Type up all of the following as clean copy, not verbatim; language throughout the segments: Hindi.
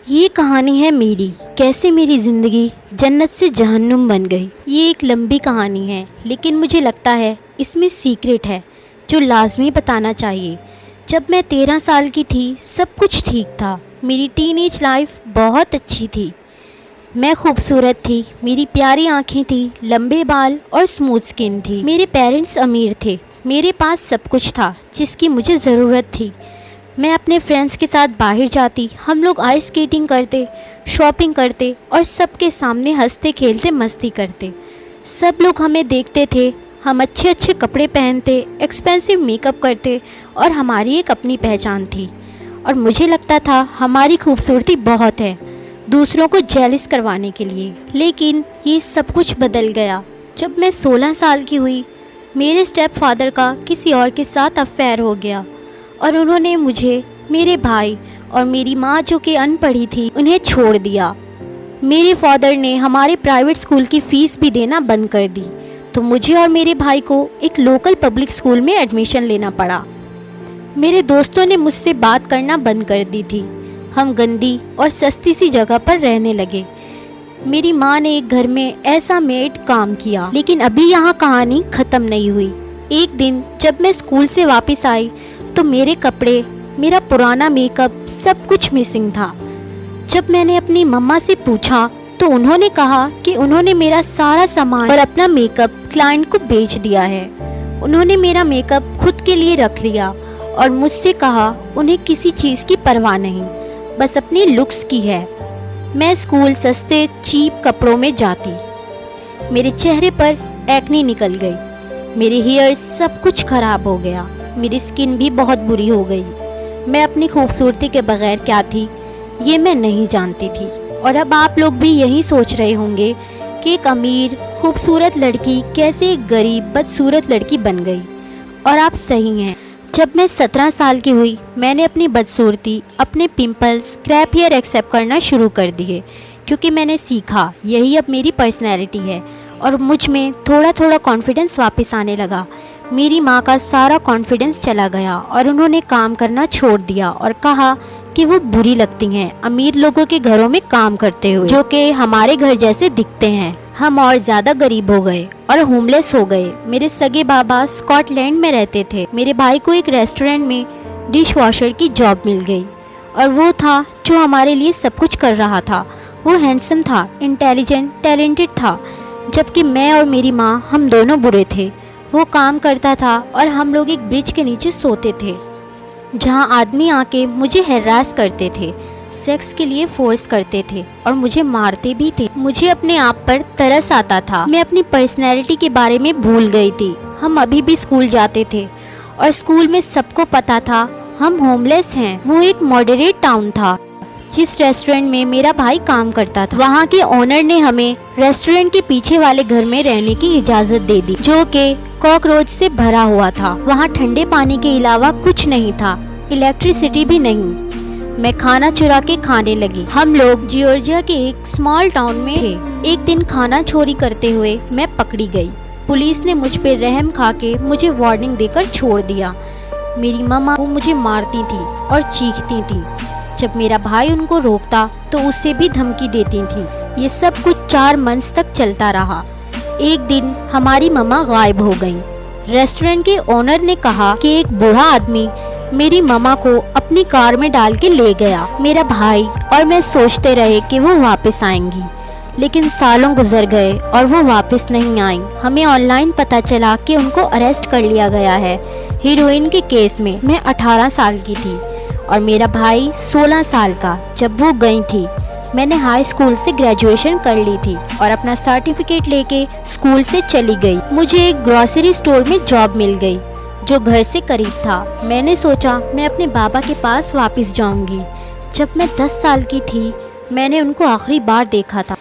ये कहानी है मेरी, कैसे मेरी ज़िंदगी जन्नत से जहन्नुम बन गई। ये एक लंबी कहानी है, लेकिन मुझे लगता है इसमें सीक्रेट है जो लाजमी बताना चाहिए। जब मैं 13 साल की थी, सब कुछ ठीक था। मेरी टीनेज लाइफ बहुत अच्छी थी। मैं खूबसूरत थी, मेरी प्यारी आँखें थी, लंबे बाल और स्मूथ स्किन थी। मेरे पेरेंट्स अमीर थे, मेरे पास सब कुछ था जिसकी मुझे ज़रूरत थी। मैं अपने फ्रेंड्स के साथ बाहर जाती, हम लोग आइस स्केटिंग करते, शॉपिंग करते और सबके सामने हंसते खेलते मस्ती करते। सब लोग हमें देखते थे, हम अच्छे अच्छे कपड़े पहनते, एक्सपेंसिव मेकअप करते और हमारी एक अपनी पहचान थी। और मुझे लगता था हमारी खूबसूरती बहुत है, दूसरों को जेलस करवाने के लिए। लेकिन ये सब कुछ बदल गया जब मैं 16 साल की हुई। मेरे स्टेप फादर का किसी और के साथ अफेयर हो गया और उन्होंने मुझे, मेरे भाई और मेरी माँ जो कि अनपढ़ी थी, उन्हें छोड़ दिया। मेरे फादर ने हमारे प्राइवेट स्कूल की फ़ीस भी देना बंद कर दी, तो मुझे और मेरे भाई को एक लोकल पब्लिक स्कूल में एडमिशन लेना पड़ा। मेरे दोस्तों ने मुझसे बात करना बंद कर दी थी। हम गंदी और सस्ती सी जगह पर रहने लगे। मेरी माँ ने एक घर में ऐसा मेड काम किया। लेकिन अभी यहाँ कहानी ख़त्म नहीं हुई। एक दिन जब मैं स्कूल से वापस आई तो मेरे कपड़े, मेरा पुराना मेकअप, सब कुछ मिसिंग था। जब मैंने अपनी मम्मा से पूछा तो उन्होंने कहा कि उन्होंने मेरा सारा सामान और अपना मेकअप क्लाइंट को बेच दिया है। उन्होंने मेरा मेकअप खुद के लिए रख लिया और मुझसे कहा उन्हें किसी चीज़ की परवाह नहीं, बस अपनी लुक्स की है। मैं स्कूल सस्ते चीप कपड़ों में जाती। मेरे चेहरे पर एक्ने निकल गई, मेरे हेयर सब कुछ खराब हो गया, मेरी स्किन भी बहुत बुरी हो गई। मैं अपनी खूबसूरती के बगैर क्या थी ये मैं नहीं जानती थी। और अब आप लोग भी यही सोच रहे होंगे कि एक अमीर खूबसूरत लड़की कैसे एक गरीब बदसूरत लड़की बन गई। और आप सही हैं। जब मैं 17 साल की हुई, मैंने अपनी बदसूरती, अपने पिंपल्स, क्रैप हेयर एक्सेप्ट करना शुरू कर दिए, क्योंकि मैंने सीखा यही अब मेरी पर्सनैलिटी है। और मुझ में थोड़ा थोड़ा कॉन्फिडेंस वापस आने लगा। मेरी माँ का सारा कॉन्फिडेंस चला गया और उन्होंने काम करना छोड़ दिया और कहा कि वो बुरी लगती हैं अमीर लोगों के घरों में काम करते हुए, जो कि हमारे घर जैसे दिखते हैं। हम और ज़्यादा गरीब हो गए और होमलेस हो गए। मेरे सगे बाबा स्कॉटलैंड में रहते थे। मेरे भाई को एक रेस्टोरेंट में डिश वॉशर की जॉब मिल गई और वो था जो हमारे लिए सब कुछ कर रहा था। वो हैंडसम था, इंटेलिजेंट, टैलेंटेड था, जबकि मैं और मेरी माँ, हम दोनों बुरे थे। वो काम करता था और हम लोग एक ब्रिज के नीचे सोते थे, जहाँ आदमी आके मुझे हैरास करते थे, सेक्स के लिए फोर्स करते थे और मुझे मारते भी थे। मुझे अपने आप पर तरस आता था। मैं अपनी पर्सनैलिटी के बारे में भूल गई थी। हम अभी भी स्कूल जाते थे और स्कूल में सबको पता था हम होमलेस हैं। वो एक मॉडरेट टाउन था। जिस रेस्टोरेंट में मेरा भाई काम करता था, वहाँ के ओनर ने हमें रेस्टोरेंट के पीछे वाले घर में रहने की इजाज़त दे दी, जो कि कॉकरोच से भरा हुआ था। वहाँ ठंडे पानी के अलावा कुछ नहीं था, इलेक्ट्रिसिटी भी नहीं। मैं खाना चुरा के खाने लगी। हम लोग जॉर्जिया के एक स्मॉल टाउन में थे। एक दिन खाना चोरी करते हुए मैं पकड़ी गई। पुलिस ने मुझ पर रहम खा के मुझे वार्निंग देकर छोड़ दिया। मेरी मम्मा वो मुझे मारती थी और चीखती थी। जब मेरा भाई उनको रोकता तो उससे भी धमकी देती थी। ये सब कुछ 4 मंथ्स तक चलता रहा। एक दिन हमारी मम्मा गायब हो गई। रेस्टोरेंट के ओनर ने कहा कि एक बूढ़ा आदमी मेरी मम्मा को अपनी कार में डाल के ले गया। मेरा भाई और मैं सोचते रहे कि वो वापस आएंगी, लेकिन सालों गुजर गए और वो वापस नहीं आई। हमें ऑनलाइन पता चला कि उनको अरेस्ट कर लिया गया है हीरोइन के केस में। मैं 18 साल की थी और मेरा भाई 16 साल का। जब वो गई थी, मैंने हाई स्कूल से ग्रेजुएशन कर ली थी और अपना सर्टिफिकेट लेके स्कूल से चली गई। मुझे एक ग्रोसरी स्टोर में जॉब मिल गई जो घर से करीब था। मैंने सोचा मैं अपने बाबा के पास वापस जाऊंगी। जब मैं 10 साल की थी, मैंने उनको आखिरी बार देखा था।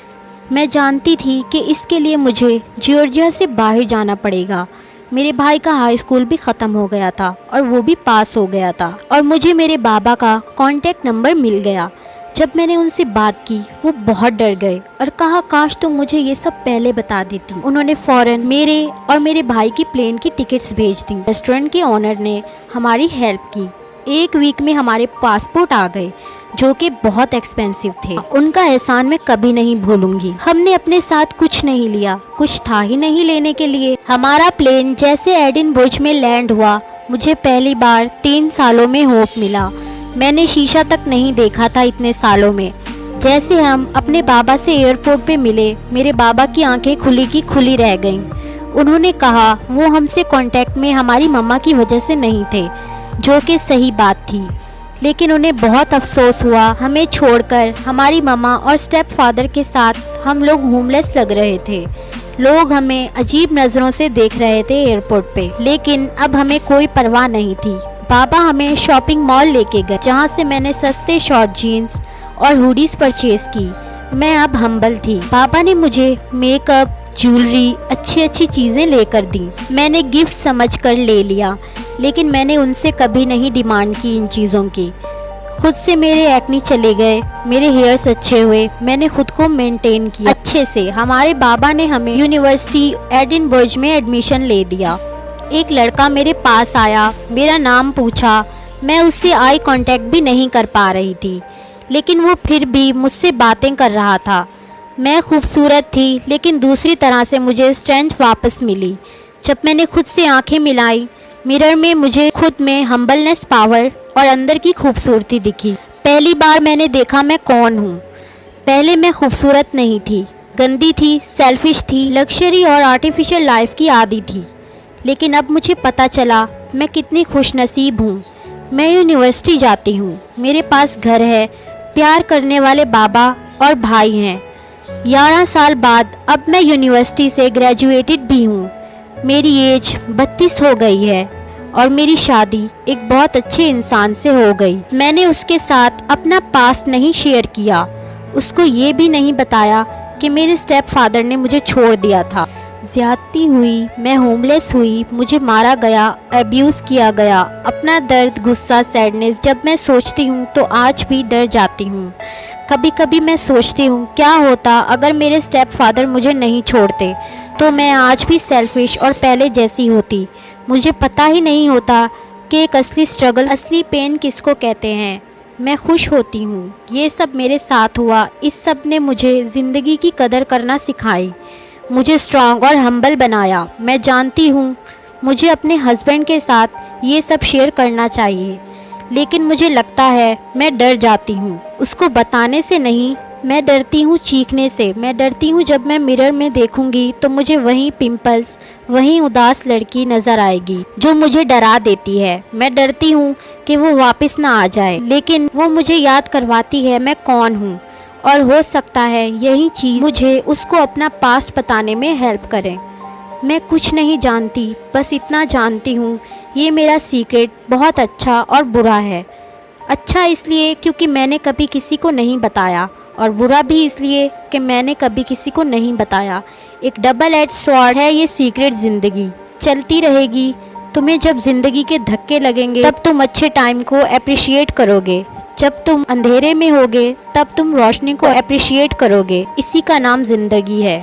मैं जानती थी कि इसके लिए मुझे जॉर्जिया से बाहर जाना पड़ेगा। मेरे भाई का हाई स्कूल भी ख़त्म हो गया था और वो भी पास हो गया था और मुझे मेरे बाबा का कॉन्टैक्ट नंबर मिल गया। जब मैंने उनसे बात की, वो बहुत डर गए और कहा काश तुम मुझे ये सब पहले बता देती। उन्होंने फ़ौरन मेरे और मेरे भाई की प्लेन की टिकट्स भेज दी। रेस्टोरेंट के ओनर ने हमारी हेल्प की। 1 वीक में हमारे पासपोर्ट आ गए। जो कि बहुत एक्सपेंसिव थे। उनका एहसान मैं कभी नहीं भूलूंगी। हमने अपने साथ कुछ नहीं लिया, कुछ था ही नहीं लेने के लिए। हमारा प्लेन जैसे एडिनबर्ग में लैंड हुआ, मुझे पहली बार 3 सालों में होप मिला। मैंने शीशा तक नहीं देखा था इतने सालों में। जैसे हम अपने बाबा से एयरपोर्ट पे मिले, मेरे बाबा की आंखें खुली की खुली रह गईं। उन्होंने कहा वो हमसे कांटेक्ट में हमारी मम्मा की वजह से नहीं थे, जो कि सही बात थी। लेकिन उन्हें बहुत अफसोस हुआ हमें छोड़कर। हमारी मम्मा और स्टेप फादर के साथ हम लोग होमलेस लग रहे थे। लोग हमें अजीब नज़रों से देख रहे थे एयरपोर्ट पे, लेकिन अब हमें कोई परवाह नहीं थी। बाबा हमें शॉपिंग मॉल लेके गए, जहाँ से मैंने सस्ते शॉर्ट जीन्स और हुडीज परचेज की। मैं अब हम्बल थी। बाबा ने मुझे मेकअप, ज्वेलरी, अच्छी अच्छी चीज़ें लेकर दी। मैंने गिफ्ट समझकर ले लिया, लेकिन मैंने उनसे कभी नहीं डिमांड की इन चीज़ों की। खुद से मेरे एक्ने चले गए, मेरे हेयर्स अच्छे हुए, मैंने खुद को मेंटेन किया अच्छे से। हमारे बाबा ने हमें यूनिवर्सिटी एडिनबर्ग में एडमिशन ले दिया। एक लड़का मेरे पास आया, मेरा नाम पूछा। मैं उससे आई कांटेक्ट भी नहीं कर पा रही थी, लेकिन वो फिर भी मुझसे बातें कर रहा था। मैं खूबसूरत थी, लेकिन दूसरी तरह से मुझे स्ट्रेंथ वापस मिली जब मैंने खुद से आंखें मिलाई। मिरर में मुझे खुद में हम्बलनेस, पावर और अंदर की खूबसूरती दिखी। पहली बार मैंने देखा मैं कौन हूँ। पहले मैं खूबसूरत नहीं थी, गंदी थी, सेल्फिश थी, लग्जरी और आर्टिफिशियल लाइफ की आदी थी। लेकिन अब मुझे पता चला मैं कितनी खुशनसीब हूँ। मैं यूनिवर्सिटी जाती हूँ, मेरे पास घर है, प्यार करने वाले बाबा और भाई हैं। 11 साल बाद अब मैं यूनिवर्सिटी से ग्रेजुएटेड भी हूँ। मेरी एज 32 हो गई है और मेरी शादी एक बहुत अच्छे इंसान से हो गई। मैंने उसके साथ अपना पास्ट नहीं शेयर किया, उसको ये भी नहीं बताया कि मेरे स्टेप फादर ने मुझे छोड़ दिया था। ज़्यादती हुई, मैं होमलेस हुई, मुझे मारा गया, अब्यूज़ किया गया। अपना दर्द, गुस्सा, सैडनेस जब मैं सोचती हूँ तो आज भी डर जाती हूँ। कभी कभी मैं सोचती हूँ क्या होता अगर मेरे स्टेप फादर मुझे नहीं छोड़ते, तो मैं आज भी सेल्फिश और पहले जैसी होती। मुझे पता ही नहीं होता कि एक असली स्ट्रगल, असली पेन किसको कहते हैं। मैं खुश होती हूँ ये सब मेरे साथ हुआ। इस सब ने मुझे ज़िंदगी की कदर करना सिखाई, मुझे स्ट्रॉन्ग और हम्बल बनाया। मैं जानती हूँ मुझे अपने हस्बैंड के साथ ये सब शेयर करना चाहिए, लेकिन मुझे लगता है मैं डर जाती हूँ। उसको बताने से नहीं, मैं डरती हूँ चीखने से। मैं डरती हूँ जब मैं मिरर में देखूंगी तो मुझे वही पिंपल्स, वही उदास लड़की नज़र आएगी जो मुझे डरा देती है। मैं डरती हूँ कि वो वापस ना आ जाए, लेकिन वो मुझे याद करवाती है मैं कौन हूँ। और हो सकता है यही चीज़ मुझे उसको अपना पास्ट बताने में हेल्प करे। मैं कुछ नहीं जानती, बस इतना जानती हूँ ये मेरा सीक्रेट बहुत अच्छा और बुरा है। अच्छा इसलिए क्योंकि मैंने कभी किसी को नहीं बताया, और बुरा भी इसलिए कि मैंने कभी किसी को नहीं बताया। एक डबल एज स्वॉर्ड है ये सीक्रेट। ज़िंदगी चलती रहेगी। तुम्हें जब ज़िंदगी के धक्के लगेंगे तब तुम अच्छे टाइम को अप्रिशिएट करोगे। जब तुम अंधेरे में होगे तब तुम रोशनी को अप्रिशिएट करोगे। इसी का नाम ज़िंदगी है।